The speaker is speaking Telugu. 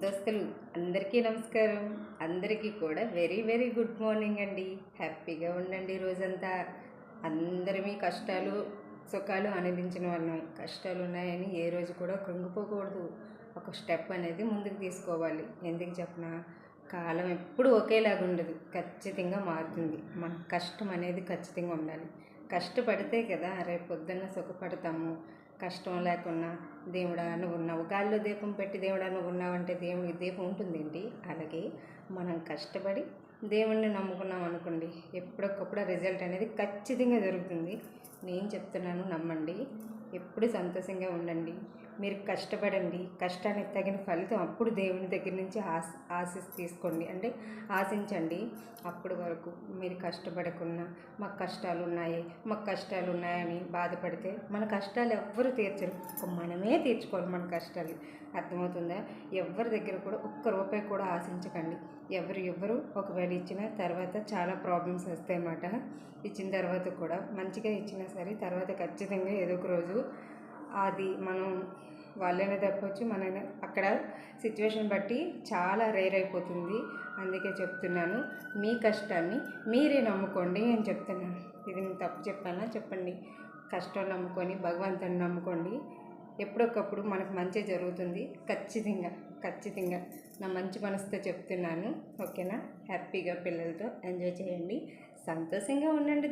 దోస్తులు అందరికీ నమస్కారం. అందరికీ కూడా వెరీ వెరీ గుడ్ మార్నింగ్ అండి. హ్యాపీగా ఉండండి రోజంతా. అందరి మీ కష్టాలు సుఖాలు ఆనందించిన వాళ్ళం. కష్టాలు ఉన్నాయని ఏ రోజు కూడా కృంగిపోకూడదు. ఒక స్టెప్ అనేది ముందుకు తీసుకోవాలి. ఎందుకు చెప్పనా, కాలం ఎప్పుడు ఒకేలాగా ఉండదు, ఖచ్చితంగా మారుతుంది. మన కష్టం అనేది ఖచ్చితంగా ఉండాలి. కష్టపడితే కదా రేపు పొద్దున్న సుఖపడతాము. కష్టం లేకున్నా దేవుడా నువ్వు ఉన్నావు, గాల్లో దీపం పెట్టి దేవుడా నువ్వు ఉన్నావంటే దేవుడికి దీపం ఉంటుందేంటి? అలాగే మనం కష్టపడి దేవుణ్ణి నమ్ముకున్నాం అనుకోండి, ఎప్పటికప్పుడు రిజల్ట్ అనేది ఖచ్చితంగా జరుగుతుంది. నేను చెప్తున్నాను, నమ్మండి. ఎప్పుడు సంతోషంగా ఉండండి. మీరు కష్టపడండి, కష్టానికి తగిన ఫలితం అప్పుడు దేవుని దగ్గర నుంచి ఆశిస్ తీసుకోండి, అంటే ఆశించండి. అప్పటి వరకు మీరు కష్టపడకున్నా మాకు కష్టాలు ఉన్నాయని బాధపడితే మన కష్టాలు ఎవ్వరు తీర్చరు, మనమే తీర్చుకోవాలి మన కష్టాలు. అర్థమవుతుందా? ఎవరి దగ్గర కూడా ఒక్క రూపాయి కూడా ఆశించకండి. ఎవరు ఒకవేళ ఇచ్చిన తర్వాత చాలా ప్రాబ్లమ్స్ వస్తాయి అన్నమాట. ఇచ్చిన తర్వాత కూడా మంచిగా ఇచ్చినా సరే తర్వాత ఖచ్చితంగా ఏదో ఒక రోజు అది మనం వాళ్ళైనా తప్పవచ్చు, మనైనా అక్కడ సిచ్యువేషన్ బట్టి చాలా రేర్ అయిపోతుంది. అందుకే చెప్తున్నాను, మీ కష్టాన్ని మీరే నమ్ముకోండి అని చెప్తున్నాను. ఇది నేను తప్పు చెప్పానా? చెప్పండి. కష్టం నమ్ముకొని భగవంతుని నమ్ముకోండి. ఎప్పటికప్పుడు మనకు మంచి జరుగుతుంది. ఖచ్చితంగా నా మంచి మనసుతో చెప్తున్నాను. ఓకేనా? హ్యాపీగా పిల్లలతో ఎంజాయ్ చేయండి, సంతోషంగా ఉండండి.